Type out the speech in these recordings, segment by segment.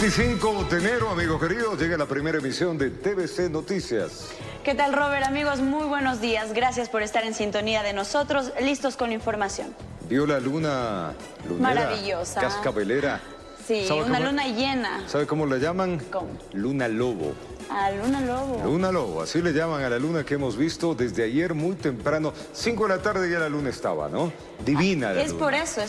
25 de enero, amigos queridos, llega la primera emisión de TVC Noticias. ¿Qué tal, Robert? Amigos, muy buenos días. Gracias por estar en sintonía de nosotros, listos con la información. Vio la luna lunera, maravillosa, cascabelera. Sí, una luna llena. ¿Sabe cómo la llaman? ¿Cómo? Luna lobo. Ah, luna lobo. Luna lobo, así le llaman a la luna que hemos visto desde ayer muy temprano. 5 de la tarde ya la luna estaba, ¿no? Divina la luna. Es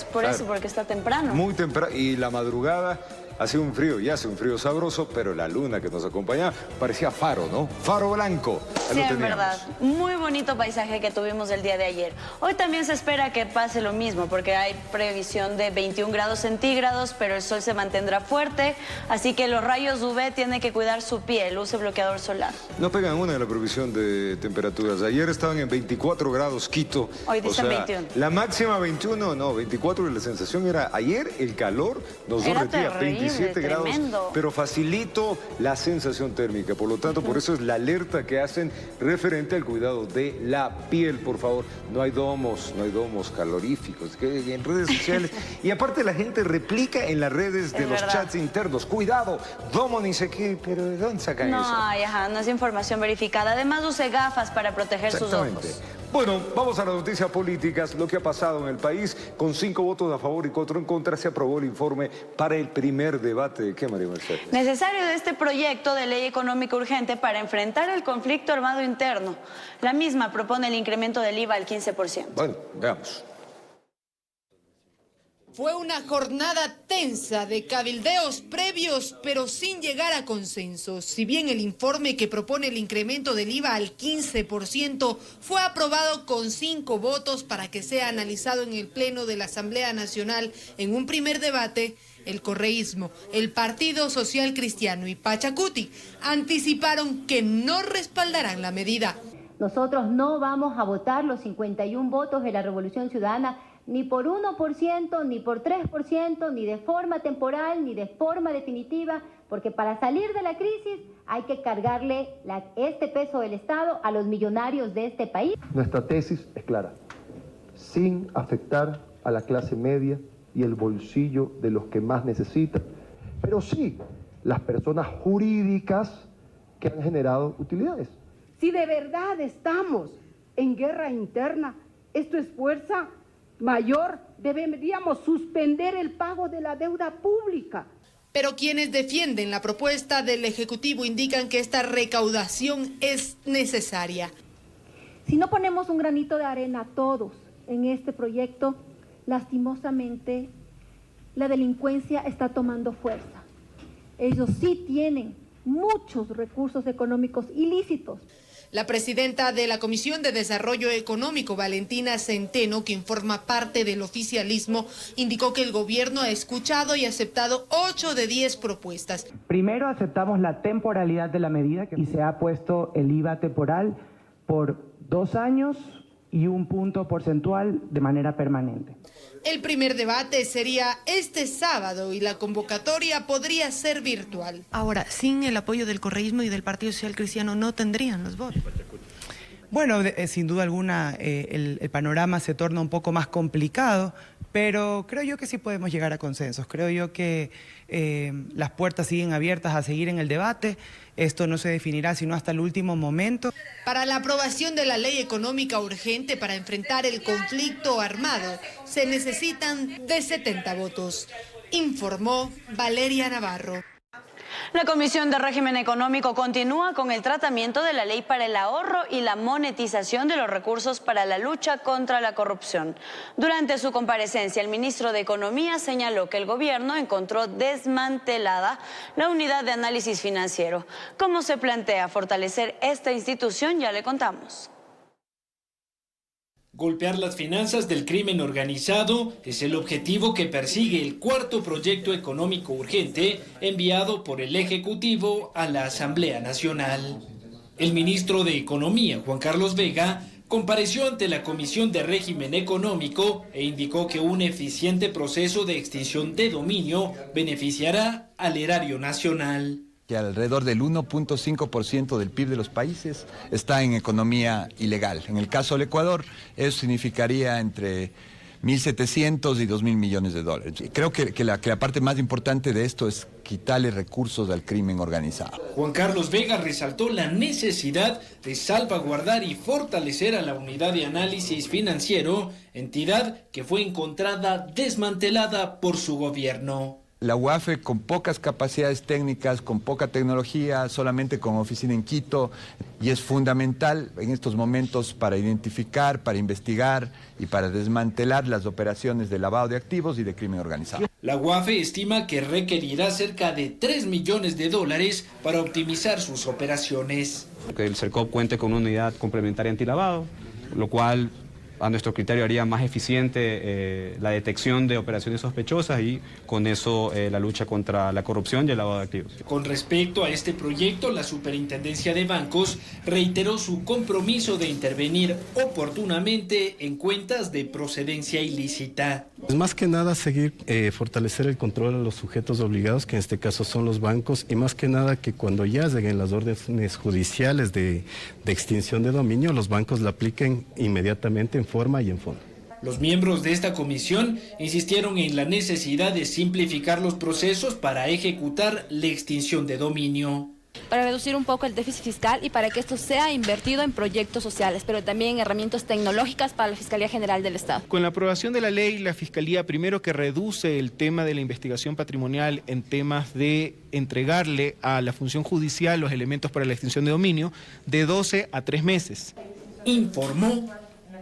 por eso, porque está temprano. Muy temprano, y la madrugada hace un frío, ya hace un frío sabroso, pero la luna que nos acompañaba parecía faro, ¿no? Faro blanco. Sí, en verdad. Muy bonito paisaje que tuvimos el día de ayer. Hoy también se espera que pase lo mismo, porque hay previsión de 21 grados centígrados, pero el sol se mantendrá fuerte, así que los rayos UV tienen que cuidar su piel, use bloqueador solar. No pegan una de la previsión de temperaturas. Ayer estaban en 24 grados Quito. Hoy dicen 21. La máxima 21, no, 24, y la sensación era, ayer el calor nos derretía, 27 grados, tremendo. Pero facilito la sensación térmica. Por lo tanto, por eso es la alerta que hacen referente al cuidado de la piel, por favor. No hay domos caloríficos que en redes sociales. Y aparte la gente replica en las redes de los chats internos. Cuidado, domo ni sé qué, pero ¿de dónde sacan eso? No es información verificada. Además, use gafas para proteger sus ojos. Bueno, vamos a las noticias políticas. Lo que ha pasado en el país, con 5 votos a favor y 4 en contra, se aprobó el informe para el primer debate. ¿De qué, María Mercedes? Necesario de este proyecto de ley económica urgente para enfrentar el conflicto armado interno. La misma propone el incremento del IVA al 15%. Bueno, veamos. Fue una jornada tensa de cabildeos previos, pero sin llegar a consensos. Si bien el informe que propone el incremento del IVA al 15% fue aprobado con 5 votos para que sea analizado en el Pleno de la Asamblea Nacional en un primer debate, el correísmo, el Partido Social Cristiano y Pachacuti anticiparon que no respaldarán la medida. Nosotros no vamos a votar los 51 votos de la Revolución Ciudadana ni por 1%, ni por 3%, ni de forma temporal, ni de forma definitiva, porque para salir de la crisis hay que cargarle este peso del Estado a los millonarios de este país. Nuestra tesis es clara, sin afectar a la clase media y el bolsillo de los que más necesitan, pero sí las personas jurídicas que han generado utilidades. Si de verdad estamos en guerra interna, esto es fuerza mayor, deberíamos suspender el pago de la deuda pública. Pero quienes defienden la propuesta del Ejecutivo indican que esta recaudación es necesaria. Si no ponemos un granito de arena todos en este proyecto, lastimosamente la delincuencia está tomando fuerza. Ellos sí tienen muchos recursos económicos ilícitos. La presidenta de la Comisión de Desarrollo Económico, Valentina Centeno, quien forma parte del oficialismo, indicó que el gobierno ha escuchado y aceptado 8 de 10 propuestas. Primero aceptamos la temporalidad de la medida y se ha puesto el IVA temporal por 2 años y 1 punto porcentual de manera permanente. El primer debate sería este sábado y la convocatoria podría ser virtual. Ahora, sin el apoyo del correísmo y del Partido Social Cristiano no tendrían los votos. Bueno, sin duda alguna el panorama se torna un poco más complicado, pero creo yo que sí podemos llegar a consensos. Creo yo que las puertas siguen abiertas a seguir en el debate. Esto no se definirá sino hasta el último momento. Para la aprobación de la ley económica urgente para enfrentar el conflicto armado, se necesitan de 70 votos, informó Valeria Navarro. La Comisión de Régimen Económico continúa con el tratamiento de la ley para el ahorro y la monetización de los recursos para la lucha contra la corrupción. Durante su comparecencia, el ministro de Economía señaló que el gobierno encontró desmantelada la unidad de análisis financiero. ¿Cómo se plantea fortalecer esta institución? Ya le contamos. Golpear las finanzas del crimen organizado es el objetivo que persigue el cuarto proyecto económico urgente enviado por el Ejecutivo a la Asamblea Nacional. El ministro de Economía, Juan Carlos Vega, compareció ante la Comisión de Régimen Económico e indicó que un eficiente proceso de extinción de dominio beneficiará al erario nacional. Que alrededor del 1.5% del PIB de los países está en economía ilegal. En el caso del Ecuador, eso significaría entre 1.700 y 2.000 millones de dólares. Creo que la parte más importante de esto es quitarle recursos al crimen organizado. Juan Carlos Vega resaltó la necesidad de salvaguardar y fortalecer a la Unidad de Análisis Financiero, entidad que fue encontrada desmantelada por su gobierno. La UAFE, con pocas capacidades técnicas, con poca tecnología, solamente con oficina en Quito, y es fundamental en estos momentos para identificar, para investigar y para desmantelar las operaciones de lavado de activos y de crimen organizado. La UAFE estima que requerirá cerca de 3 millones de dólares para optimizar sus operaciones. Que el CERCOP cuente con una unidad complementaria antilavado, lo cual a nuestro criterio haría más eficiente la detección de operaciones sospechosas y con eso la lucha contra la corrupción y el lavado de activos. Con respecto a este proyecto, la Superintendencia de Bancos reiteró su compromiso de intervenir oportunamente en cuentas de procedencia ilícita. Es más que nada seguir fortalecer el control a los sujetos obligados, que en este caso son los bancos, y más que nada que cuando ya lleguen las órdenes judiciales de extinción de dominio, los bancos la apliquen inmediatamente en forma y en fondo. Los miembros de esta comisión insistieron en la necesidad de simplificar los procesos para ejecutar la extinción de dominio. Para reducir un poco el déficit fiscal y para que esto sea invertido en proyectos sociales, pero también en herramientas tecnológicas para la Fiscalía General del Estado. Con la aprobación de la ley, la Fiscalía primero que reduce el tema de la investigación patrimonial en temas de entregarle a la función judicial los elementos para la extinción de dominio de 12 a 3 meses. Informó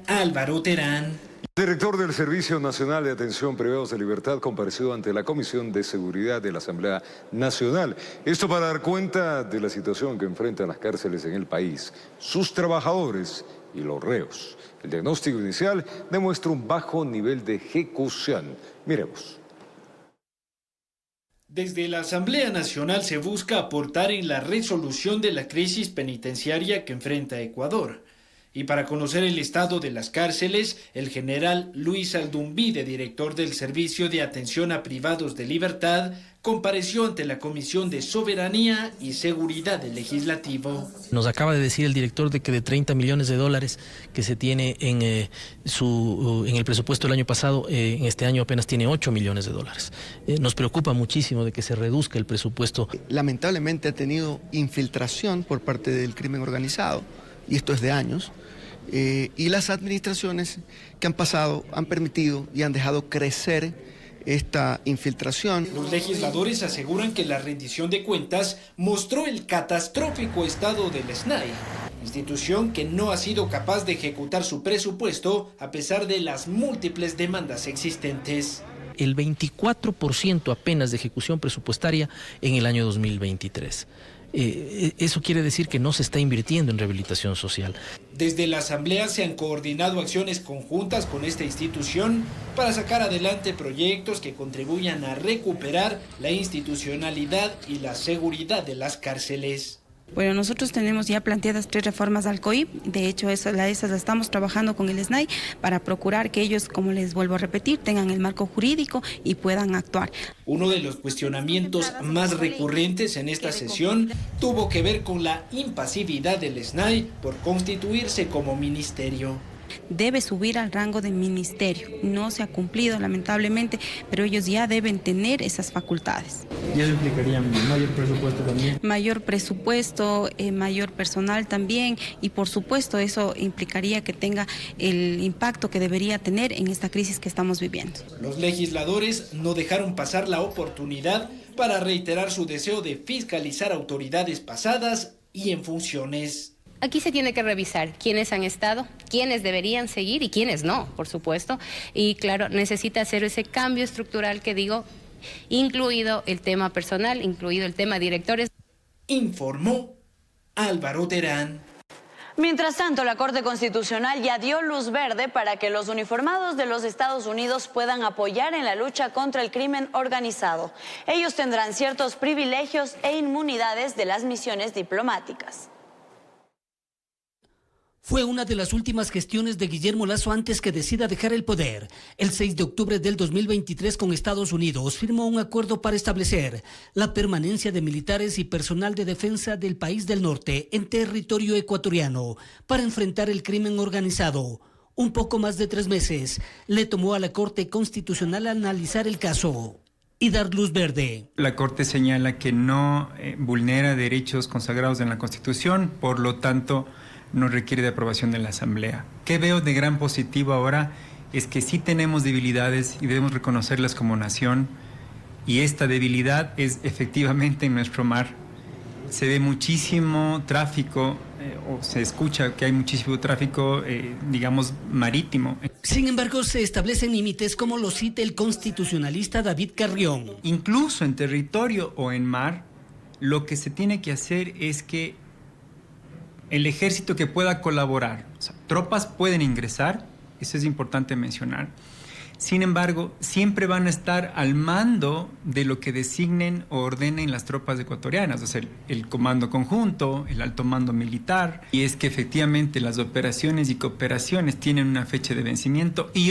Álvaro Terán. El director del Servicio Nacional de Atención Privados de Libertad compareció ante la Comisión de Seguridad de la Asamblea Nacional. Esto para dar cuenta de la situación que enfrentan las cárceles en el país, sus trabajadores y los reos. El diagnóstico inicial demuestra un bajo nivel de ejecución. Miremos. Desde la Asamblea Nacional se busca aportar en la resolución de la crisis penitenciaria que enfrenta Ecuador. Y para conocer el estado de las cárceles, el general Luis Aldumbide, director del Servicio de Atención a Privados de Libertad, compareció ante la Comisión de Soberanía y Seguridad del Legislativo. Nos acaba de decir el director de que de 30 millones de dólares que se tiene en el presupuesto del año pasado, en este año apenas tiene 8 millones de dólares. Nos preocupa muchísimo de que se reduzca el presupuesto. Lamentablemente ha tenido infiltración por parte del crimen organizado, y esto es de años, y las administraciones que han pasado han permitido y han dejado crecer esta infiltración. Los legisladores aseguran que la rendición de cuentas mostró el catastrófico estado del SNAI, institución que no ha sido capaz de ejecutar su presupuesto a pesar de las múltiples demandas existentes. El 24% apenas de ejecución presupuestaria en el año 2023. Eso quiere decir que no se está invirtiendo en rehabilitación social. Desde la Asamblea se han coordinado acciones conjuntas con esta institución para sacar adelante proyectos que contribuyan a recuperar la institucionalidad y la seguridad de las cárceles. Bueno, nosotros tenemos ya planteadas 3 reformas al COIP, de hecho esas las estamos trabajando con el SNAI para procurar que ellos, como les vuelvo a repetir, tengan el marco jurídico y puedan actuar. Uno de los cuestionamientos más recurrentes en esta sesión tuvo que ver con la impasividad del SNAI por constituirse como ministerio. Debe subir al rango de ministerio, no se ha cumplido lamentablemente, pero ellos ya deben tener esas facultades. ¿Y eso implicaría mayor presupuesto también? Mayor presupuesto, mayor personal también, y por supuesto eso implicaría que tenga el impacto que debería tener en esta crisis que estamos viviendo. Los legisladores no dejaron pasar la oportunidad para reiterar su deseo de fiscalizar autoridades pasadas y en funciones. Aquí se tiene que revisar quiénes han estado, quiénes deberían seguir y quiénes no, por supuesto. Y claro, necesita hacer ese cambio estructural que digo, incluido el tema personal, incluido el tema directores. Informó Álvaro Terán. Mientras tanto, la Corte Constitucional ya dio luz verde para que los uniformados de los Estados Unidos puedan apoyar en la lucha contra el crimen organizado. Ellos tendrán ciertos privilegios e inmunidades de las misiones diplomáticas. Fue una de las últimas gestiones de Guillermo Lasso antes que decida dejar el poder. El 6 de octubre del 2023 con Estados Unidos firmó un acuerdo para establecer la permanencia de militares y personal de defensa del país del norte en territorio ecuatoriano para enfrentar el crimen organizado. Un poco más de 3 meses le tomó a la Corte Constitucional analizar el caso y dar luz verde. La Corte señala que no vulnera derechos consagrados en la Constitución, por lo tanto no requiere de aprobación de la Asamblea. ¿Qué veo de gran positivo ahora? Es que sí tenemos debilidades y debemos reconocerlas como nación, y esta debilidad es efectivamente en nuestro mar. Se ve muchísimo tráfico, o se escucha que hay muchísimo tráfico, digamos, marítimo. Sin embargo, se establecen límites como lo cita el constitucionalista David Carrión. Incluso en territorio o en mar, lo que se tiene que hacer es que el ejército que pueda colaborar, o sea, tropas pueden ingresar, eso es importante mencionar. Sin embargo, siempre van a estar al mando de lo que designen o ordenen las tropas ecuatorianas, o sea, el comando conjunto, el alto mando militar. Y es que efectivamente las operaciones y cooperaciones tienen una fecha de vencimiento y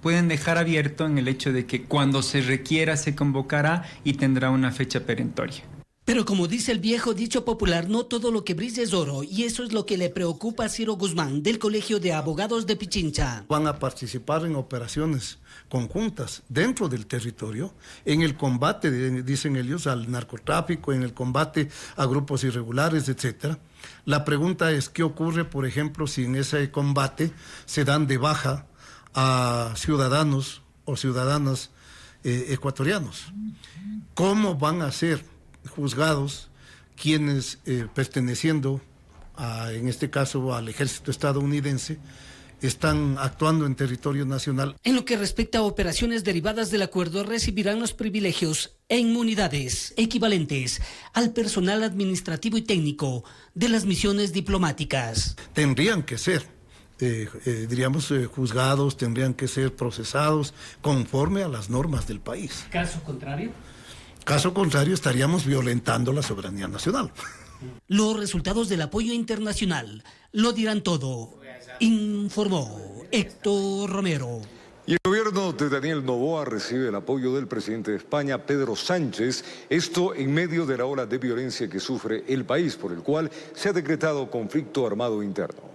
pueden dejar abierto en el hecho de que cuando se requiera se convocará y tendrá una fecha perentoria. Pero como dice el viejo dicho popular, no todo lo que brilla es oro, y eso es lo que le preocupa a Ciro Guzmán, del Colegio de Abogados de Pichincha. Van a participar en operaciones conjuntas dentro del territorio, en el combate, dicen ellos, al narcotráfico, en el combate a grupos irregulares, etc. La pregunta es, ¿qué ocurre, por ejemplo, si en ese combate se dan de baja a ciudadanos o ciudadanas ecuatorianos? ¿Cómo van a ser juzgados quienes perteneciendo en este caso al ejército estadounidense están actuando en territorio nacional? En lo que respecta a operaciones derivadas del acuerdo, recibirán los privilegios e inmunidades equivalentes al personal administrativo y técnico de las misiones diplomáticas. Tendrían que ser diríamos juzgados, tendrían que ser procesados conforme a las normas del país. ¿Caso contrario? Caso contrario, estaríamos violentando la soberanía nacional. Los resultados del apoyo internacional lo dirán todo, informó Héctor Romero. Y el gobierno de Daniel Noboa recibe el apoyo del presidente de España, Pedro Sánchez, esto en medio de la ola de violencia que sufre el país, por el cual se ha decretado conflicto armado interno.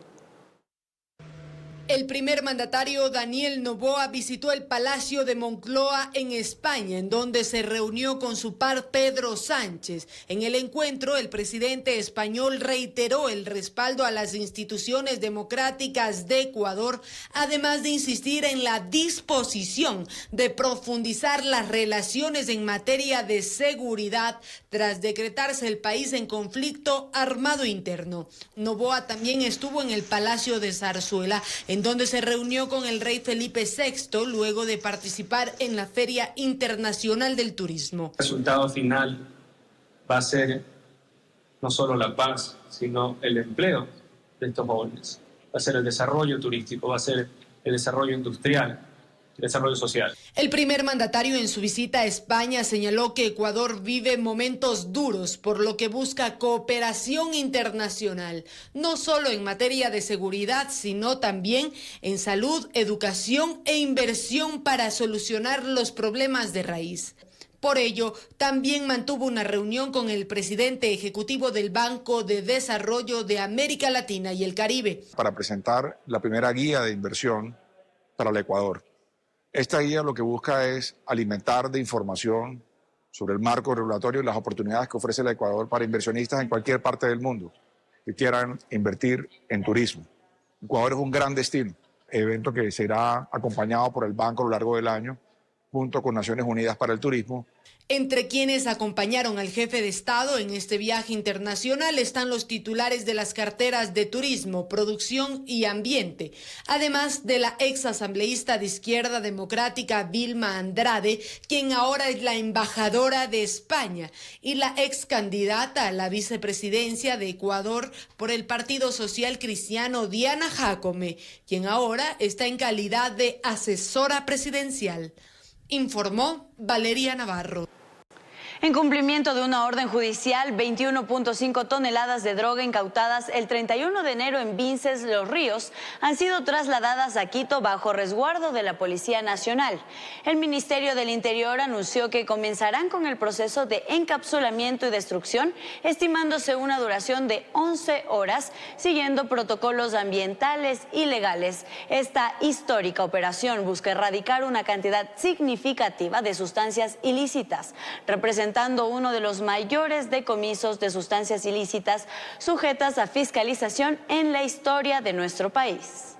El primer mandatario, Daniel Noboa, visitó el Palacio de Moncloa en España, en donde se reunió con su par Pedro Sánchez. En el encuentro, el presidente español reiteró el respaldo a las instituciones democráticas de Ecuador, además de insistir en la disposición de profundizar las relaciones en materia de seguridad tras decretarse el país en conflicto armado interno. Noboa también estuvo en el Palacio de Zarzuela, en donde se reunió con el rey Felipe VI luego de participar en la Feria Internacional del Turismo. El resultado final va a ser no solo la paz, sino el empleo de estos jóvenes. Va a ser el desarrollo turístico, va a ser el desarrollo industrial, el desarrollo social. El primer mandatario en su visita a España señaló que Ecuador vive momentos duros, por lo que busca cooperación internacional, no solo en materia de seguridad, sino también en salud, educación e inversión para solucionar los problemas de raíz. Por ello, también mantuvo una reunión con el presidente ejecutivo del Banco de Desarrollo de América Latina y el Caribe, para presentar la primera guía de inversión para el Ecuador. Esta guía lo que busca es alimentar de información sobre el marco regulatorio y las oportunidades que ofrece el Ecuador para inversionistas en cualquier parte del mundo que quieran invertir en turismo. Ecuador es un gran destino, evento que será acompañado por el banco a lo largo del año, junto con Naciones Unidas para el Turismo. Entre quienes acompañaron al jefe de Estado en este viaje internacional están los titulares de las carteras de Turismo, Producción y Ambiente, además de la ex asambleísta de Izquierda Democrática Vilma Andrade, quien ahora es la embajadora de España, y la ex candidata a la vicepresidencia de Ecuador por el Partido Social Cristiano, Diana Jácome, quien ahora está en calidad de asesora presidencial. Informó Valeria Navarro. En cumplimiento de una orden judicial, 21.5 toneladas de droga incautadas el 31 de enero en Vinces, Los Ríos, han sido trasladadas a Quito bajo resguardo de la Policía Nacional. El Ministerio del Interior anunció que comenzarán con el proceso de encapsulamiento y destrucción, estimándose una duración de 11 horas, siguiendo protocolos ambientales y legales. Esta histórica operación busca erradicar una cantidad significativa de sustancias ilícitas, representando uno de los mayores decomisos de sustancias ilícitas sujetas a fiscalización en la historia de nuestro país.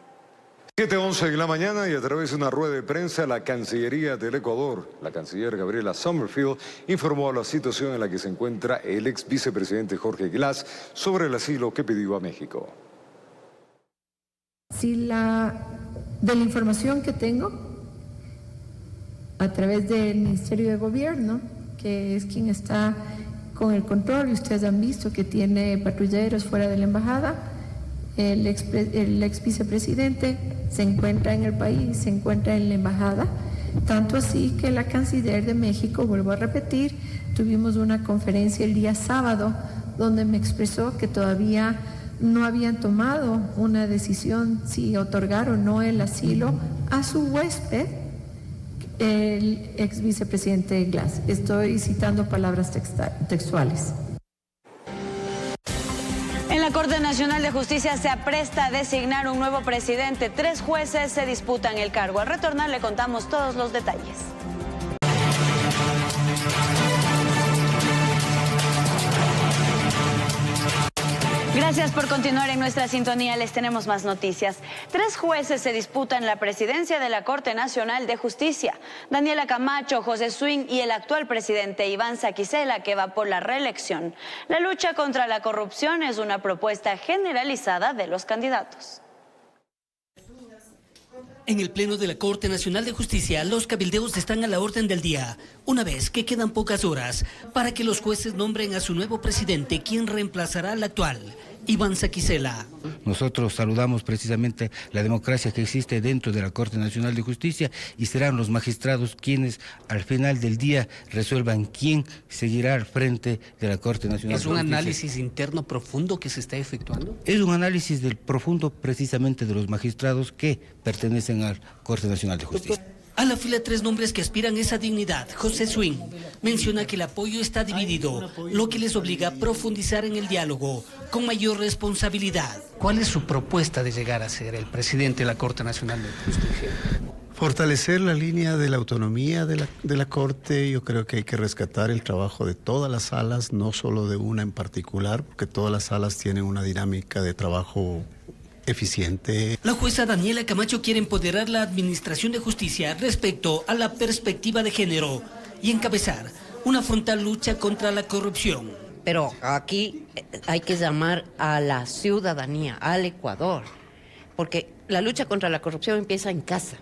7:11 de la mañana y a través de una rueda de prensa, la Cancillería del Ecuador, la canciller Gabriela Sommerfield, informó la situación en la que se encuentra el ex vicepresidente Jorge Glass sobre el asilo que pidió a México. Si de la información que tengo, a través del Ministerio de Gobierno, que es quien está con el control, y ustedes han visto que tiene patrulleros fuera de la embajada, el ex vicepresidente se encuentra en el país, se encuentra en la embajada, tanto así que la canciller de México, vuelvo a repetir, tuvimos una conferencia el día sábado donde me expresó que todavía no habían tomado una decisión si otorgar o no el asilo a su huésped, el ex vicepresidente Glass. Estoy citando palabras textuales. En la Corte Nacional de Justicia se apresta a designar un nuevo presidente. 3 jueces se disputan el cargo. Al retornar le contamos todos los detalles. Gracias por continuar en nuestra sintonía. Les tenemos más noticias. 3 jueces se disputan la presidencia de la Corte Nacional de Justicia. Daniela Camacho, José Swing y el actual presidente Iván Saquicela, que va por la reelección. La lucha contra la corrupción es una propuesta generalizada de los candidatos. En el Pleno de la Corte Nacional de Justicia, los cabildeos están a la orden del día, una vez que quedan pocas horas para que los jueces nombren a su nuevo presidente, quien reemplazará al actual, Iván Saquicela. Nosotros saludamos precisamente la democracia que existe dentro de la Corte Nacional de Justicia y serán los magistrados quienes al final del día resuelvan quién seguirá al frente de la Corte Nacional de Justicia. ¿Es un análisis interno profundo que se está efectuando? Es un análisis del profundo precisamente de los magistrados que pertenecen a la Corte Nacional de Justicia. A la fila 3 nombres que aspiran a esa dignidad. José Swing menciona que el apoyo está dividido, lo que les obliga a profundizar en el diálogo con mayor responsabilidad. ¿Cuál es su propuesta de llegar a ser el presidente de la Corte Nacional de Justicia? Fortalecer la línea de la autonomía de la Corte. Yo creo que hay que rescatar el trabajo de todas las salas, no solo de una en particular, porque todas las salas tienen una dinámica de trabajo eficiente. La jueza Daniela Camacho quiere empoderar la administración de justicia respecto a la perspectiva de género y encabezar una frontal lucha contra la corrupción. Pero aquí hay que llamar a la ciudadanía, al Ecuador, porque la lucha contra la corrupción empieza en casa,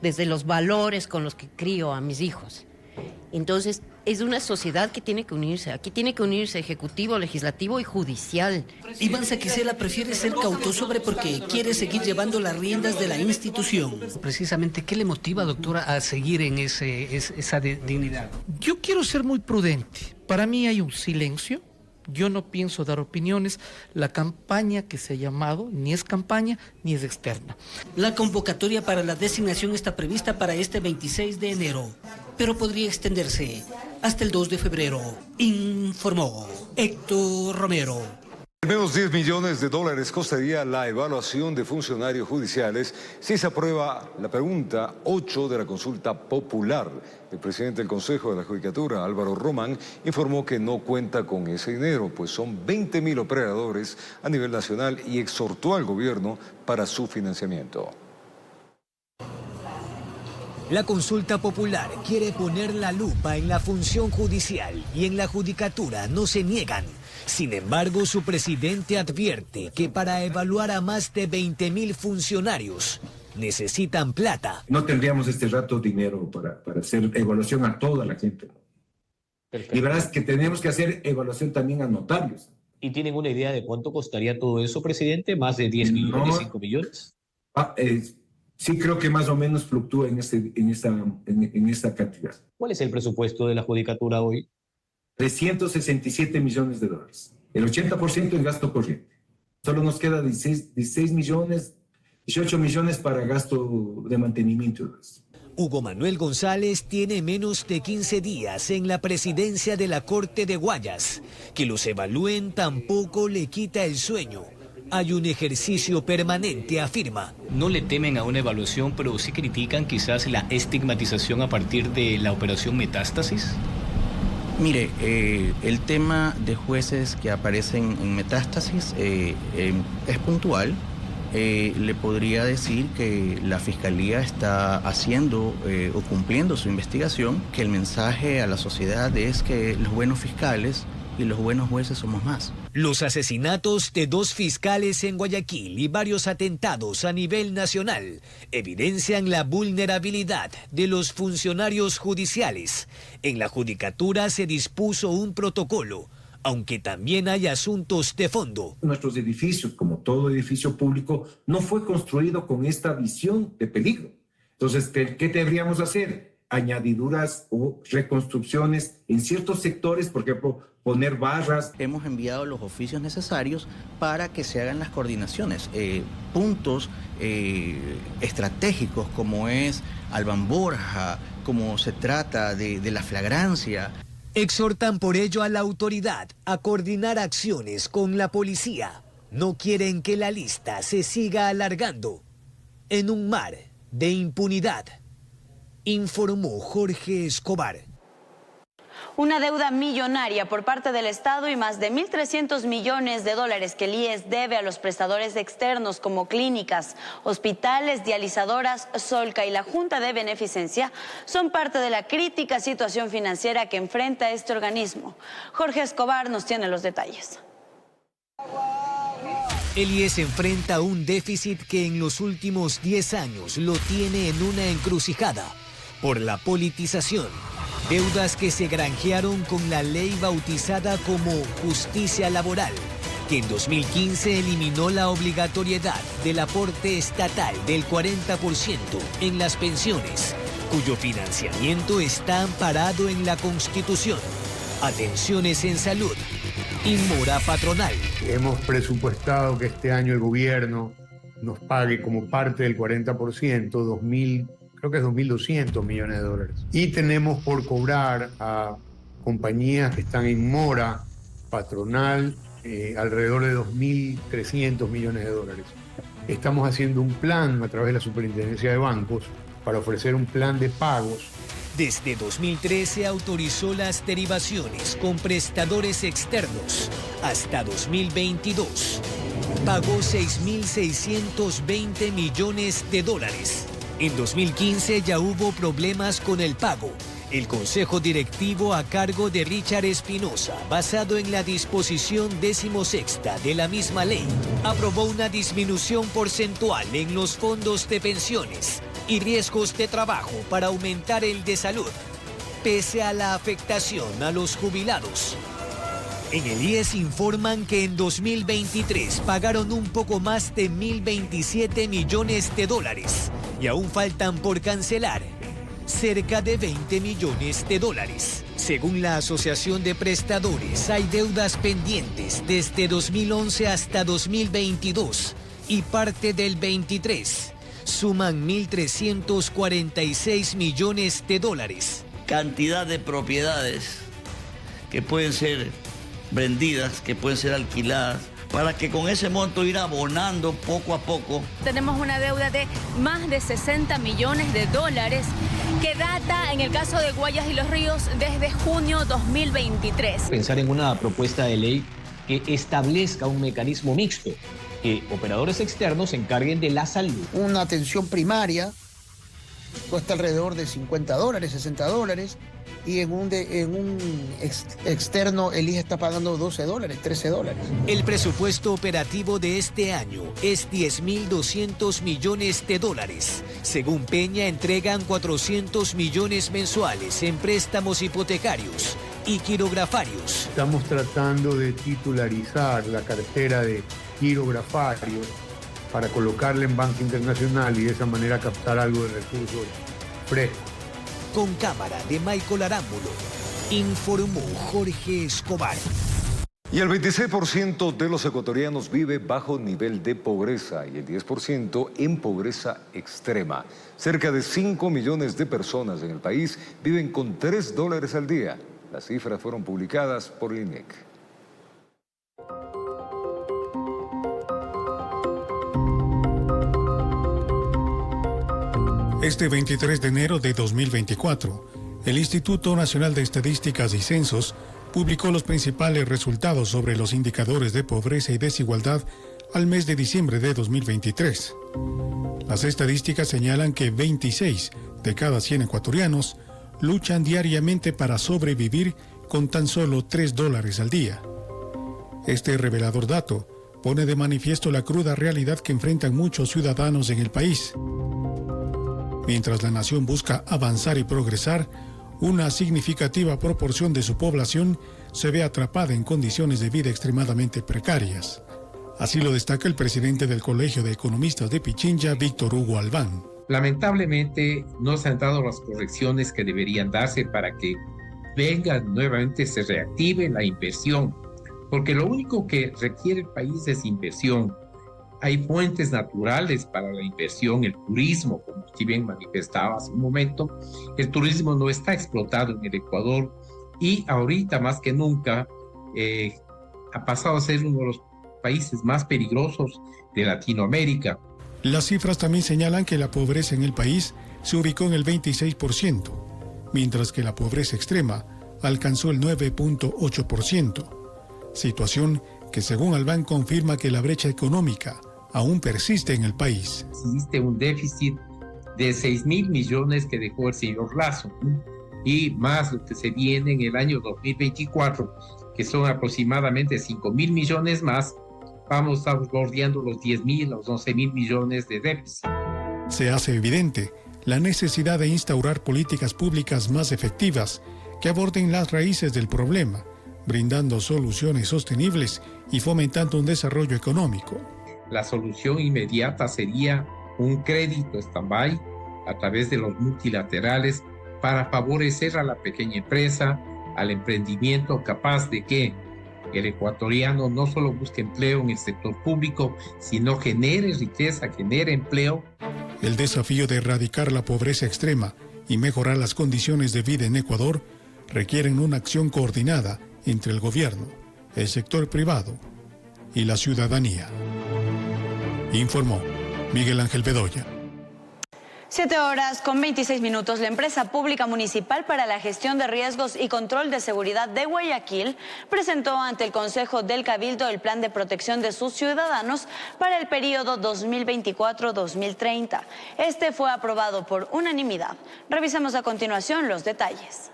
desde los valores con los que crío a mis hijos. Entonces, es una sociedad que tiene que unirse. Aquí tiene que unirse ejecutivo, legislativo y judicial. Iván Saquicela prefiere ser cauto porque quiere seguir llevando las riendas de la institución. Precisamente, ¿qué le motiva, doctora, a seguir en esa dignidad? Yo quiero ser muy prudente. Para mí hay un silencio. Yo no pienso dar opiniones. La campaña que se ha llamado ni es campaña ni es externa. La convocatoria para la designación está prevista para este 26 de enero, pero podría extenderse hasta el 2 de febrero, informó Héctor Romero. Al menos $10 millones costaría la evaluación de funcionarios judiciales si se aprueba la pregunta 8 de la consulta popular. El presidente del Consejo de la Judicatura, Álvaro Román, informó que no cuenta con ese dinero, pues son 20.000 operadores a nivel nacional y exhortó al gobierno para su financiamiento. La consulta popular quiere poner la lupa en la función judicial y en la judicatura no se niegan. Sin embargo, su presidente advierte que para evaluar a más de 20.000 funcionarios necesitan plata. No tendríamos este rato dinero para hacer evaluación a toda la gente. Perfecto. Y verás que tenemos que hacer evaluación también a notarios. ¿Y tienen una idea de cuánto costaría todo eso, presidente? ¿Más de 10 millones, 5 millones? Sí, creo que más o menos fluctúa en esta cantidad. ¿Cuál es el presupuesto de la judicatura hoy? 367 millones de dólares. El 80% en gasto corriente. Solo nos queda 16 millones, 18 millones para gasto de mantenimiento. Hugo Manuel González tiene menos de 15 días en la presidencia de la Corte de Guayas. Que los evalúen tampoco le quita el sueño. Hay un ejercicio permanente, afirma. No le temen a una evaluación, pero sí critican quizás la estigmatización a partir de la operación Metástasis. Mire, el tema de jueces que aparecen en Metástasis es puntual. Le podría decir que la Fiscalía está haciendo o cumpliendo su investigación, que el mensaje a la sociedad es que los buenos fiscales y los buenos jueces somos más. Los asesinatos de 2 fiscales en Guayaquil y varios atentados a nivel nacional evidencian la vulnerabilidad de los funcionarios judiciales. En la Judicatura se dispuso un protocolo, aunque también hay asuntos de fondo. Nuestros edificios, como todo edificio público, no fue construido con esta visión de peligro. Entonces, ¿qué deberíamos hacer? Añadiduras o reconstrucciones en ciertos sectores, por ejemplo, poner barras. Hemos enviado los oficios necesarios para que se hagan las coordinaciones. Puntos estratégicos como es Albán Borja, como se trata de la flagrancia. Exhortan por ello a la autoridad a coordinar acciones con la policía. No quieren que la lista se siga alargando en un mar de impunidad, informó Jorge Escobar. Una deuda millonaria por parte del Estado y más de 1.300 millones de dólares que el IES debe a los prestadores externos como clínicas, hospitales, dializadoras, Solca y la Junta de Beneficencia son parte de la crítica situación financiera que enfrenta este organismo. Jorge Escobar nos tiene los detalles. El IES enfrenta un déficit que en los últimos 10 años lo tiene en una encrucijada por la politización. Deudas que se granjearon con la ley bautizada como Justicia Laboral, que en 2015 eliminó la obligatoriedad del aporte estatal del 40% en las pensiones, cuyo financiamiento está amparado en la Constitución. Atenciones en salud y mora patronal. Hemos presupuestado que este año el gobierno nos pague como parte del 40%, creo que es 2.200 millones de dólares. Y tenemos por cobrar a compañías que están en mora patronal alrededor de 2.300 millones de dólares. Estamos haciendo un plan a través de la Superintendencia de Bancos para ofrecer un plan de pagos. Desde 2013 autorizó las derivaciones con prestadores externos. Hasta 2022 pagó 6.620 millones de dólares. En 2015 ya hubo problemas con el pago. El consejo directivo a cargo de Richard Espinosa, basado en la disposición 16ª de la misma ley, aprobó una disminución porcentual en los fondos de pensiones y riesgos de trabajo para aumentar el de salud, pese a la afectación a los jubilados. En el IES informan que en 2023 pagaron un poco más de 1.027 millones de dólares y aún faltan por cancelar cerca de 20 millones de dólares. Según la Asociación de Prestadores, hay deudas pendientes desde 2011 hasta 2022 y parte del 23. Suman 1.346 millones de dólares. Cantidad de propiedades que pueden ser vendidas, que pueden ser alquiladas, para que con ese monto ir abonando poco a poco. Tenemos una deuda de más de 60 millones de dólares que data, en el caso de Guayas y Los Ríos, desde junio 2023. Pensar en una propuesta de ley que establezca un mecanismo mixto, que operadores externos se encarguen de la salud. Una atención primaria cuesta alrededor de $50, $60, y en un externo el IES está pagando $12, $13. El presupuesto operativo de este año es 10.200 millones de dólares. Según Peña, entregan 400 millones mensuales en préstamos hipotecarios y quirografarios. Estamos tratando de titularizar la cartera de quirografarios para colocarla en Banca Internacional y de esa manera captar algo de recursos frescos. Con cámara de Michael Arámbulo, informó Jorge Escobar. Y el 26% de los ecuatorianos vive bajo nivel de pobreza y el 10% en pobreza extrema. Cerca de 5 millones de personas en el país viven con $3 al día. Las cifras fueron publicadas por el INEC. Este 23 de enero de 2024, el Instituto Nacional de Estadísticas y Censos publicó los principales resultados sobre los indicadores de pobreza y desigualdad al mes de diciembre de 2023. Las estadísticas señalan que 26 de cada 100 ecuatorianos luchan diariamente para sobrevivir con tan solo $3 al día. Este revelador dato pone de manifiesto la cruda realidad que enfrentan muchos ciudadanos en el país. Mientras la nación busca avanzar y progresar, una significativa proporción de su población se ve atrapada en condiciones de vida extremadamente precarias. Así lo destaca el presidente del Colegio de Economistas de Pichincha, Víctor Hugo Albán. Lamentablemente no se han dado las correcciones que deberían darse para que nuevamente se reactive la inversión, porque lo único que requiere el país es inversión. Hay fuentes naturales para la inversión, el turismo, como usted bien manifestaba hace un momento. El turismo no está explotado en el Ecuador y ahorita más que nunca ha pasado a ser uno de los países más peligrosos de Latinoamérica. Las cifras también señalan que la pobreza en el país se ubicó en el 26%, mientras que la pobreza extrema alcanzó el 9.8%. Situación que según Albán confirma que la brecha económica aún persiste en el país. Existe un déficit de 6.000 millones que dejó el señor Lazo, ¿no? Y más lo que se viene en el año 2024, que son aproximadamente 5.000 millones más, vamos a estar bordeando los 10.000, los 11.000 millones de déficit. Se hace evidente la necesidad de instaurar políticas públicas más efectivas que aborden las raíces del problema, brindando soluciones sostenibles y fomentando un desarrollo económico. La solución inmediata sería un crédito stand-by a través de los multilaterales para favorecer a la pequeña empresa, al emprendimiento, capaz de que el ecuatoriano no solo busque empleo en el sector público, sino genere riqueza, genere empleo. El desafío de erradicar la pobreza extrema y mejorar las condiciones de vida en Ecuador requieren una acción coordinada entre el gobierno, el sector privado y la ciudadanía. Informó Miguel Ángel Bedoya. 7:26. La empresa pública municipal para la gestión de riesgos y control de seguridad de Guayaquil presentó ante el Consejo del Cabildo el plan de protección de sus ciudadanos para el periodo 2024-2030. Este fue aprobado por unanimidad. Revisemos a continuación los detalles.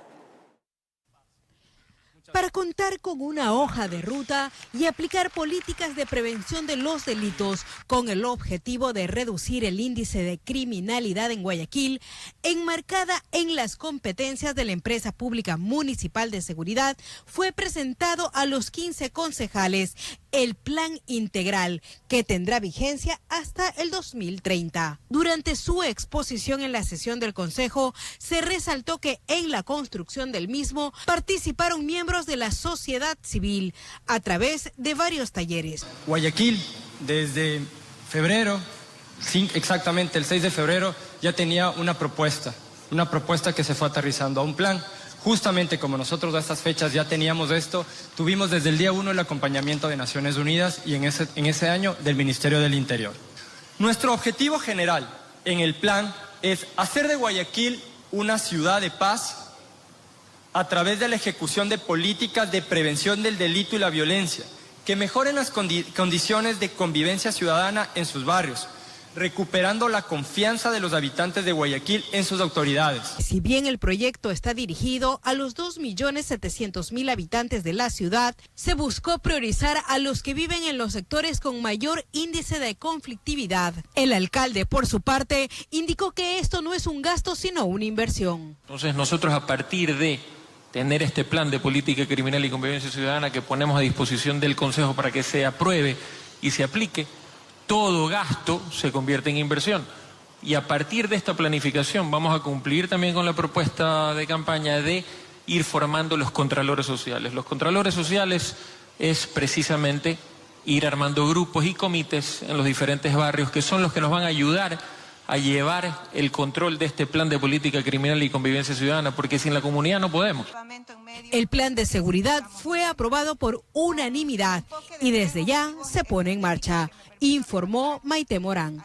Para contar con una hoja de ruta y aplicar políticas de prevención de los delitos con el objetivo de reducir el índice de criminalidad en Guayaquil, enmarcada en las competencias de la empresa pública municipal de seguridad, fue presentado a los 15 concejales el plan integral que tendrá vigencia hasta el 2030. Durante su exposición en la sesión del Consejo, se resaltó que en la construcción del mismo participaron miembros de la sociedad civil a través de varios talleres. Guayaquil, desde febrero, exactamente el 6 de febrero, ya tenía una propuesta que se fue aterrizando a un plan. Justamente como nosotros a estas fechas ya teníamos esto, tuvimos desde el día 1 el acompañamiento de Naciones Unidas y en ese año del Ministerio del Interior. Nuestro objetivo general en el plan es hacer de Guayaquil una ciudad de paz a través de la ejecución de políticas de prevención del delito y la violencia, que mejoren las condiciones de convivencia ciudadana en sus barrios, recuperando la confianza de los habitantes de Guayaquil en sus autoridades. Si bien el proyecto está dirigido a los 2.700.000 habitantes de la ciudad, se buscó priorizar a los que viven en los sectores con mayor índice de conflictividad. El alcalde, por su parte, indicó que esto no es un gasto, sino una inversión. Entonces nosotros, a partir de tener este plan de política criminal y convivencia ciudadana que ponemos a disposición del Consejo para que se apruebe y se aplique, todo gasto se convierte en inversión. Y a partir de esta planificación vamos a cumplir también con la propuesta de campaña de ir formando los contralores sociales. Los contralores sociales es precisamente ir armando grupos y comités en los diferentes barrios, que son los que nos van a ayudar a llevar el control de este plan de política criminal y convivencia ciudadana, porque sin la comunidad no podemos. El plan de seguridad fue aprobado por unanimidad y desde ya se pone en marcha, informó Maite Morán.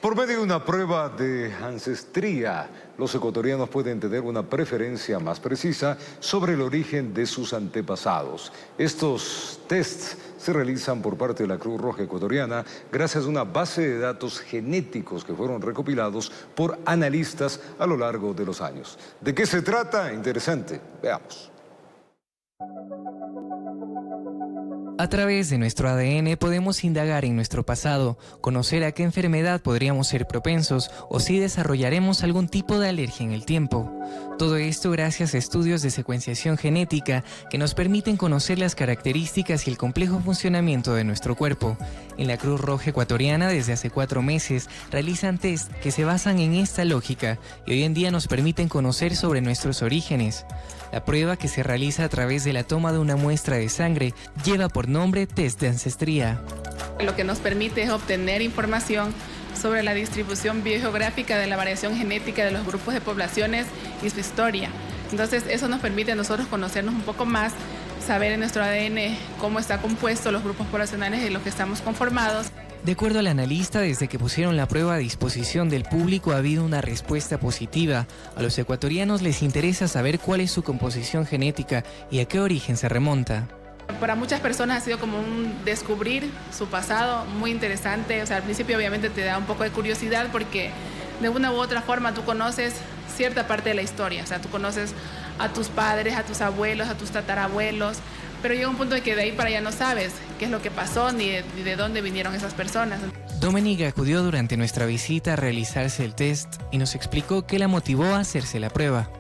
Por medio de una prueba de ancestría, los ecuatorianos pueden tener una preferencia más precisa sobre el origen de sus antepasados. Estos tests se realizan por parte de la Cruz Roja Ecuatoriana gracias a una base de datos genéticos que fueron recopilados por analistas a lo largo de los años. ¿De qué se trata? Interesante. Veamos. A través de nuestro ADN podemos indagar en nuestro pasado, conocer a qué enfermedad podríamos ser propensos o si desarrollaremos algún tipo de alergia en el tiempo. Todo esto gracias a estudios de secuenciación genética que nos permiten conocer las características y el complejo funcionamiento de nuestro cuerpo. En la Cruz Roja Ecuatoriana desde hace 4 meses realizan test que se basan en esta lógica y hoy en día nos permiten conocer sobre nuestros orígenes. La prueba, que se realiza a través de la toma de una muestra de sangre, lleva por nombre test de ancestría. Lo que nos permite es obtener información sobre la distribución biogeográfica de la variación genética de los grupos de poblaciones y su historia. Entonces eso nos permite a nosotros conocernos un poco más, saber en nuestro ADN cómo está compuesto los grupos poblacionales de los que estamos conformados. De acuerdo al analista, desde que pusieron la prueba a disposición del público ha habido una respuesta positiva. A los ecuatorianos les interesa saber cuál es su composición genética y a qué origen se remonta. Para muchas personas ha sido como un descubrir su pasado muy interesante. O sea, al principio obviamente te da un poco de curiosidad porque de una u otra forma tú conoces cierta parte de la historia. O sea, tú conoces a tus padres, a tus abuelos, a tus tatarabuelos, pero llega un punto de que de ahí para allá no sabes qué es lo que pasó ni de dónde vinieron esas personas. Domenica acudió durante nuestra visita a realizarse el test y nos explicó qué la motivó a hacerse la prueba.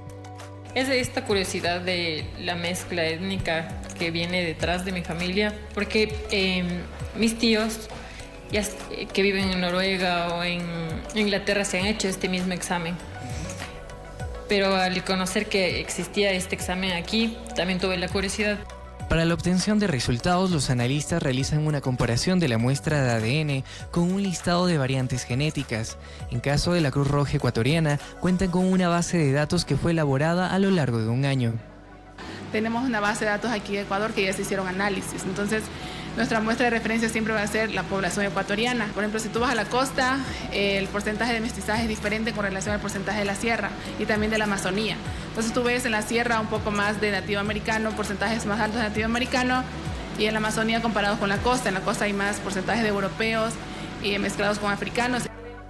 Es esta curiosidad de la mezcla étnica que viene detrás de mi familia, porque mis tíos que viven en Noruega o en Inglaterra se han hecho este mismo examen. Pero al conocer que existía este examen aquí, también tuve la curiosidad. Para la obtención de resultados, los analistas realizan una comparación de la muestra de ADN con un listado de variantes genéticas. En caso de la Cruz Roja Ecuatoriana, cuentan con una base de datos que fue elaborada a lo largo de un año. Tenemos una base de datos aquí de Ecuador que ya se hicieron análisis, entonces nuestra muestra de referencia siempre va a ser la población ecuatoriana. Por ejemplo, si tú vas a la costa, el porcentaje de mestizaje es diferente con relación al porcentaje de la sierra y también de la Amazonía. Entonces tú ves en la sierra un poco más de nativo americano, porcentajes más altos de nativo americano, y en la Amazonía comparados con la costa. En la costa hay más porcentajes de europeos y mezclados con africanos.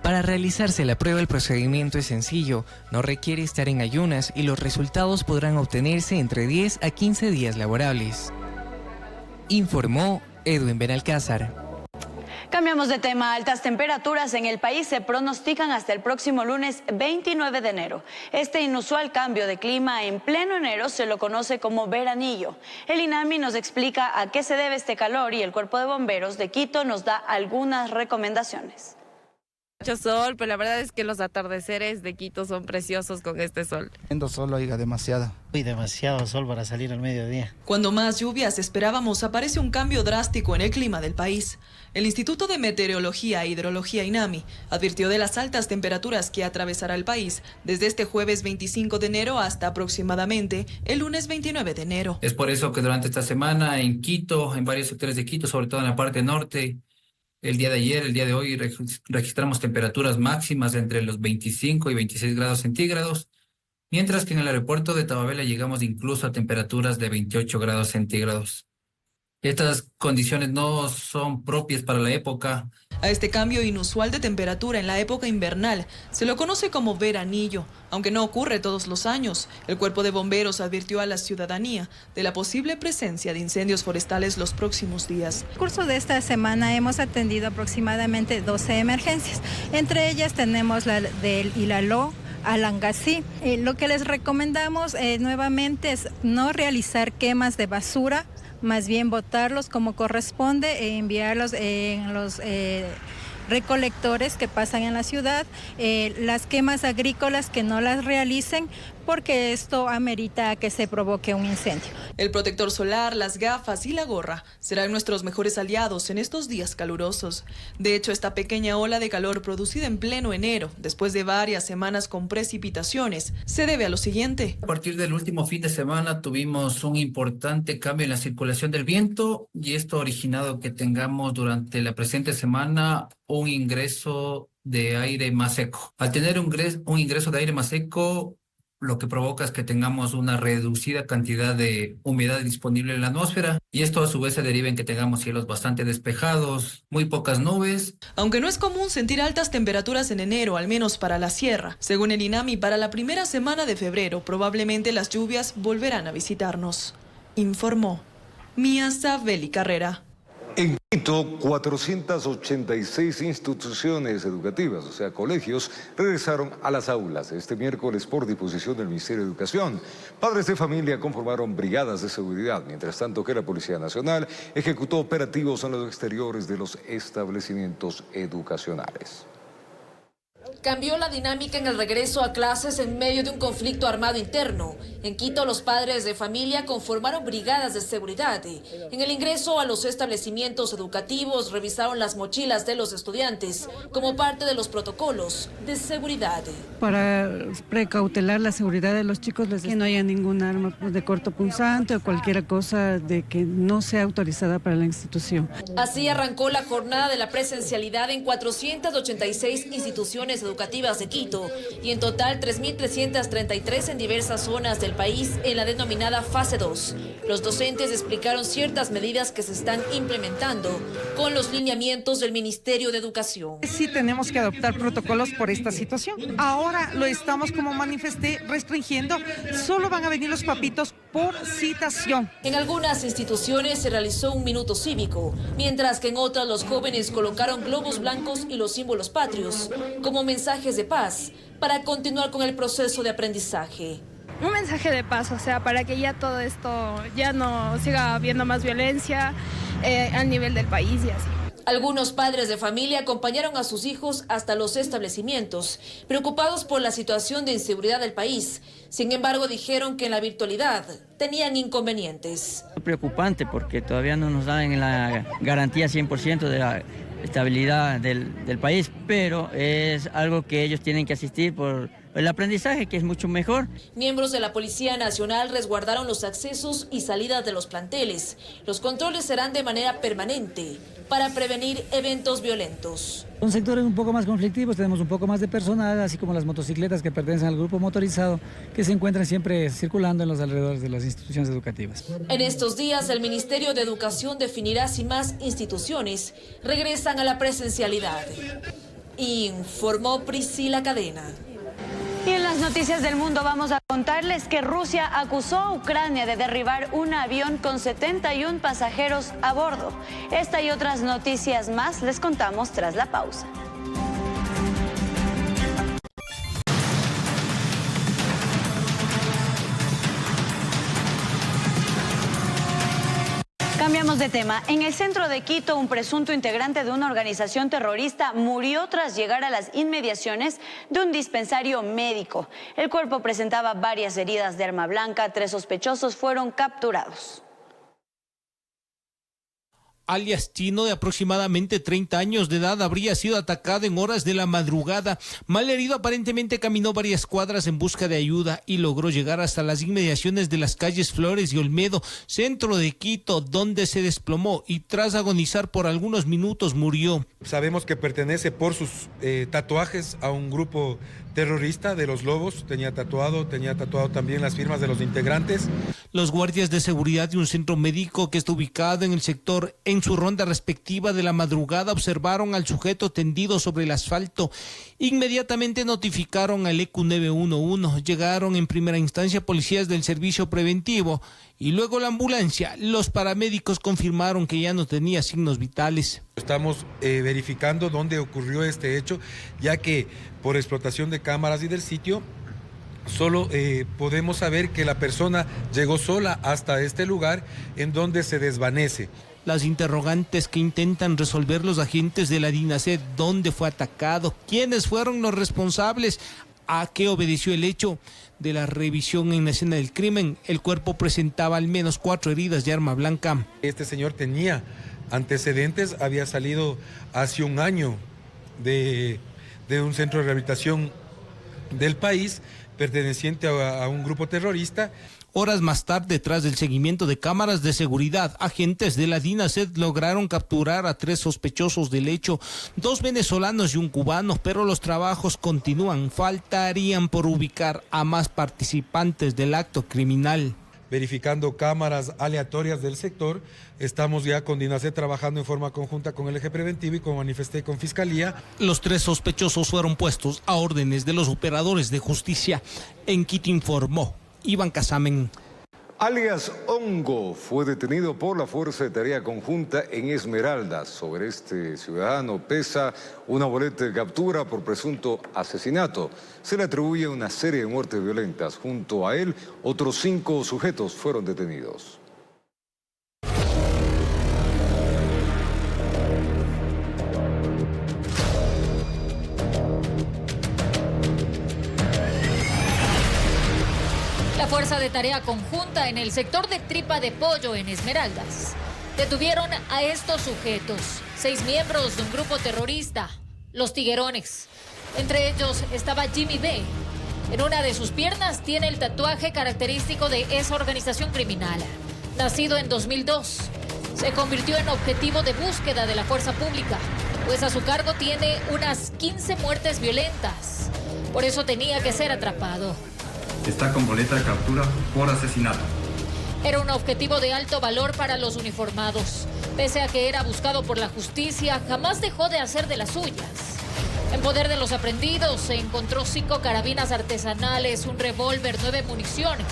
Para realizarse la prueba, el procedimiento es sencillo, no requiere estar en ayunas y los resultados podrán obtenerse entre 10 a 15 días laborables. Informó Edwin Benalcázar. Cambiamos de tema. Altas temperaturas en el país se pronostican hasta el próximo lunes 29 de enero. Este inusual cambio de clima en pleno enero se lo conoce como veranillo. El INAMI nos explica a qué se debe este calor y el Cuerpo de Bomberos de Quito nos da algunas recomendaciones. Mucho sol, pero la verdad es que los atardeceres de Quito son preciosos con este sol. Viendo sol, oiga, demasiado. Uy, demasiado sol para salir al mediodía. Cuando más lluvias esperábamos, aparece un cambio drástico en el clima del país. El Instituto de Meteorología e Hidrología INAMI advirtió de las altas temperaturas que atravesará el país desde este jueves 25 de enero hasta aproximadamente el lunes 29 de enero. Es por eso que durante esta semana en Quito, en varios sectores de Quito, sobre todo en la parte norte, el día de ayer, el día de hoy, registramos temperaturas máximas entre los 25 y 26 grados centígrados, mientras que en el aeropuerto de Tababela llegamos incluso a temperaturas de 28 grados centígrados. Estas condiciones no son propias para la época. A este cambio inusual de temperatura en la época invernal se lo conoce como veranillo, aunque no ocurre todos los años. El Cuerpo de Bomberos advirtió a la ciudadanía de la posible presencia de incendios forestales los próximos días. En el curso de esta semana hemos atendido aproximadamente 12 emergencias. Entre ellas tenemos la del Ilaló, Alangasí. Lo que les recomendamos nuevamente es no realizar quemas de basura, más bien botarlos como corresponde e enviarlos en los recolectores que pasan en la ciudad. Las quemas agrícolas que no las realicen porque esto amerita que se provoque un incendio. El protector solar, las gafas y la gorra serán nuestros mejores aliados en estos días calurosos. De hecho, esta pequeña ola de calor producida en pleno enero, después de varias semanas con precipitaciones, se debe a lo siguiente. A partir del último fin de semana tuvimos un importante cambio en la circulación del viento y esto ha originado que tengamos durante la presente semana un ingreso de aire más seco. Al tener un ingreso de aire más seco, lo que provoca es que tengamos una reducida cantidad de humedad disponible en la atmósfera y esto a su vez se deriva en que tengamos cielos bastante despejados, muy pocas nubes. Aunque no es común sentir altas temperaturas en enero, al menos para la sierra, según el INAMI, para la primera semana de febrero probablemente las lluvias volverán a visitarnos, informó Mía Sabeli Carrera. En Quito, 486 instituciones educativas, o sea, colegios, regresaron a las aulas este miércoles por disposición del Ministerio de Educación. Padres de familia conformaron brigadas de seguridad, mientras tanto que la Policía Nacional ejecutó operativos en los exteriores de los establecimientos educacionales. Cambió la dinámica en el regreso a clases en medio de un conflicto armado interno. En Quito, los padres de familia conformaron brigadas de seguridad. En el ingreso a los establecimientos educativos, revisaron las mochilas de los estudiantes como parte de los protocolos de seguridad. Para precautelar la seguridad de los chicos, que no haya ningún arma de corto punzante o cualquier cosa de que no sea autorizada para la institución. Así arrancó la jornada de la presencialidad en 486 instituciones educativas de Quito y en total 3.333 en diversas zonas del país en la denominada fase 2. Los docentes explicaron ciertas medidas que se están implementando con los lineamientos del Ministerio de Educación. Sí tenemos que adoptar protocolos por esta situación. Ahora lo estamos, como manifesté, restringiendo. Solo van a venir los papitos por citación. En algunas instituciones se realizó un minuto cívico, mientras que en otras los jóvenes colocaron globos blancos y los símbolos patrios como mensajes de paz para continuar con el proceso de aprendizaje. Un mensaje de paz, o sea, para que ya todo esto ya no siga habiendo más violencia al nivel del país y así. Algunos padres de familia acompañaron a sus hijos hasta los establecimientos, preocupados por la situación de inseguridad del país. Sin embargo, dijeron que en la virtualidad tenían inconvenientes. Preocupante porque todavía no nos dan la garantía 100% de la estabilidad del país, pero es algo que ellos tienen que asistir por el aprendizaje, que es mucho mejor. Miembros de la Policía Nacional resguardaron los accesos y salidas de los planteles. Los controles serán de manera permanente para prevenir eventos violentos. Son sectores un poco más conflictivos, tenemos un poco más de personal, así como las motocicletas que pertenecen al grupo motorizado, que se encuentran siempre circulando en los alrededores de las instituciones educativas. En estos días, el Ministerio de Educación definirá si más instituciones regresan a la presencialidad. Informó Priscila Cadena. Y en las noticias del mundo vamos a contarles que Rusia acusó a Ucrania de derribar un avión con 71 pasajeros a bordo. Esta y otras noticias más les contamos tras la pausa. Cambiamos de tema. En el centro de Quito, un presunto integrante de una organización terrorista murió tras llegar a las inmediaciones de un dispensario médico. El cuerpo presentaba varias heridas de arma blanca. 3 sospechosos fueron capturados. Alias Chino, de aproximadamente 30 años de edad, habría sido atacado en horas de la madrugada. Malherido, aparentemente caminó varias cuadras en busca de ayuda y logró llegar hasta las inmediaciones de las calles Flores y Olmedo, centro de Quito, donde se desplomó y tras agonizar por algunos minutos murió. Sabemos que pertenece por sus tatuajes a un grupo terrorista de los Lobos. Tenía tatuado también las firmas de los integrantes. Los guardias de seguridad de un centro médico que está ubicado en el sector, en su ronda respectiva de la madrugada, observaron al sujeto tendido sobre el asfalto. Inmediatamente notificaron al EQ 911. Llegaron en primera instancia policías del servicio preventivo y luego la ambulancia. Los paramédicos confirmaron que ya no tenía signos vitales. Estamos verificando dónde ocurrió este hecho, ya que por explotación de cámaras y del sitio, solo podemos saber que la persona llegó sola hasta este lugar en donde se desvanece. Las interrogantes que intentan resolver los agentes de la DINASED: ¿dónde fue atacado? ¿Quiénes fueron los responsables? a qué obedeció el hecho. De la revisión en la escena del crimen, el cuerpo presentaba al menos 4 heridas de arma blanca. Este señor tenía antecedentes, había salido hace un año de un centro de rehabilitación del país, perteneciente a un grupo terrorista. Horas más tarde, tras el seguimiento de cámaras de seguridad, agentes de la DINASED lograron capturar a 3 sospechosos del hecho, 2 venezolanos y un cubano, pero los trabajos continúan. Faltarían por ubicar a más participantes del acto criminal. Verificando cámaras aleatorias del sector, estamos ya con DINASED trabajando en forma conjunta con el eje preventivo y como manifesté con Fiscalía. Los 3 sospechosos fueron puestos a órdenes de los operadores de justicia. En Quito informó Iván Casamen. Alias Hongo fue detenido por la Fuerza de Tarea Conjunta en Esmeraldas. Sobre este ciudadano pesa una boleta de captura por presunto asesinato. Se le atribuye una serie de muertes violentas. Junto a él, otros 5 sujetos fueron detenidos. La Fuerza de Tarea Conjunta en el sector de Tripa de Pollo en Esmeraldas detuvieron a estos sujetos, 6 miembros de un grupo terrorista, los Tiguerones. Entre ellos estaba Jimmy B. En una de sus piernas tiene el tatuaje característico de esa organización criminal. Nacido en 2002, se convirtió en objetivo de búsqueda de la fuerza pública, pues a su cargo tiene unas 15 muertes violentas. Por eso tenía que ser atrapado. Está con boleta de captura por asesinato. Era un objetivo de alto valor para los uniformados. Pese a que era buscado por la justicia, jamás dejó de hacer de las suyas. En poder de los aprendidos se encontró 5 carabinas artesanales, un revólver, 9 municiones,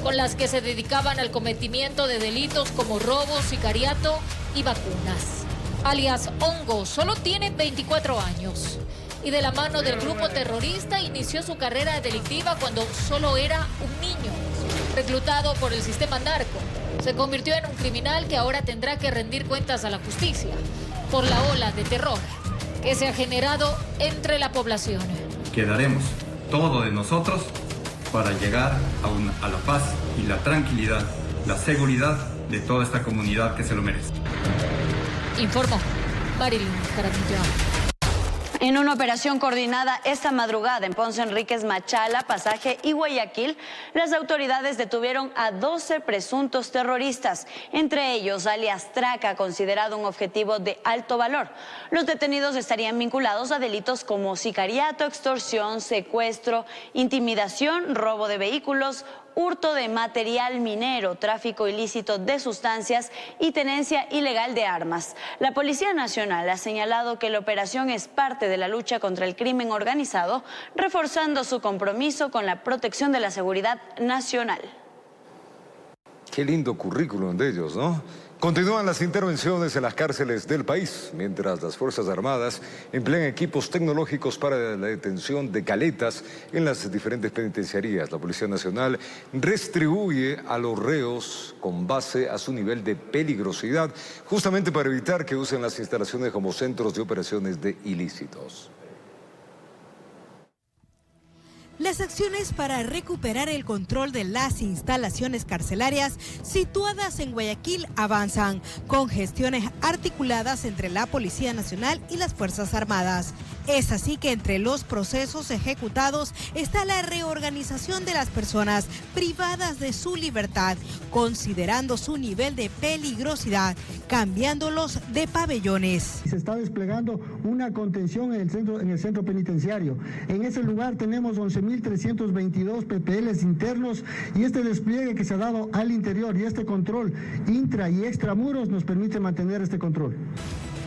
con las que se dedicaban al cometimiento de delitos como robo, sicariato y vacunas. Alias Hongo solo tiene 24 años. Y de la mano del grupo terrorista inició su carrera delictiva cuando solo era un niño. Reclutado por el sistema narco, se convirtió en un criminal que ahora tendrá que rendir cuentas a la justicia por la ola de terror que se ha generado entre la población. Quedaremos todo de nosotros para llegar a la paz y la tranquilidad, la seguridad de toda esta comunidad que se lo merece. Informó Marilyn Jaramillo. En una operación coordinada esta madrugada en Ponce Enríquez, Machala, Pasaje y Guayaquil, las autoridades detuvieron a 12 presuntos terroristas, entre ellos alias Traca, considerado un objetivo de alto valor. Los detenidos estarían vinculados a delitos como sicariato, extorsión, secuestro, intimidación, robo de vehículos, hurto de material minero, tráfico ilícito de sustancias y tenencia ilegal de armas. La Policía Nacional ha señalado que la operación es parte de la lucha contra el crimen organizado, reforzando su compromiso con la protección de la seguridad nacional. Qué lindo currículum de ellos, ¿no? Continúan las intervenciones en las cárceles del país, mientras las Fuerzas Armadas emplean equipos tecnológicos para la detención de caletas en las diferentes penitenciarías. La Policía Nacional redistribuye a los reos con base a su nivel de peligrosidad, justamente para evitar que usen las instalaciones como centros de operaciones de ilícitos. Las acciones para recuperar el control de las instalaciones carcelarias situadas en Guayaquil avanzan, con gestiones articuladas entre la Policía Nacional y las Fuerzas Armadas. Es así que entre los procesos ejecutados está la reorganización de las personas privadas de su libertad, considerando su nivel de peligrosidad, cambiándolos de pabellones. Se está desplegando una contención en el centro penitenciario. En ese lugar tenemos 11.322 PPLs internos y este despliegue que se ha dado al interior y este control intra y extramuros nos permite mantener este control.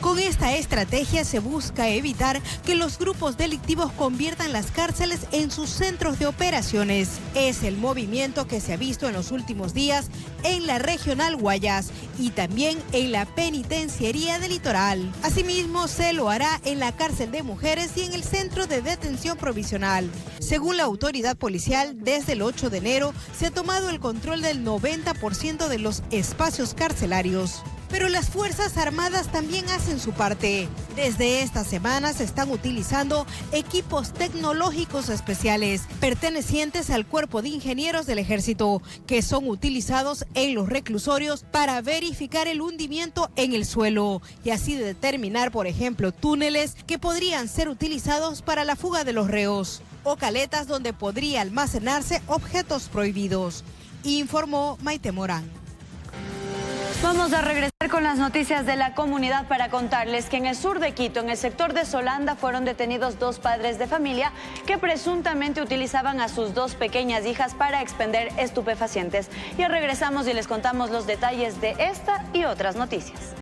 Con esta estrategia se busca evitar que los grupos delictivos conviertan las cárceles en sus centros de operaciones. Es el movimiento que se ha visto en los últimos días en la Regional Guayas y también en la Penitenciaría del Litoral. Asimismo, se lo hará en la Cárcel de Mujeres y en el Centro de Detención Provisional. Según la autoridad policial, desde el 8 de enero se ha tomado el control del 90% de los espacios carcelarios. pero las Fuerzas Armadas también hacen su parte. Desde esta semana se están utilizando equipos tecnológicos especiales pertenecientes al Cuerpo de Ingenieros del Ejército, que son utilizados en los reclusorios para verificar el hundimiento en el suelo y así determinar, por ejemplo, túneles que podrían ser utilizados para la fuga de los reos o caletas donde podría almacenarse objetos prohibidos, informó Maite Morán. Vamos a regresar con las noticias de la comunidad para contarles que en el sur de Quito, en el sector de Solanda, fueron detenidos 2 padres de familia que presuntamente utilizaban a sus 2 pequeñas hijas para expender estupefacientes. Y regresamos y les contamos los detalles de esta y otras noticias.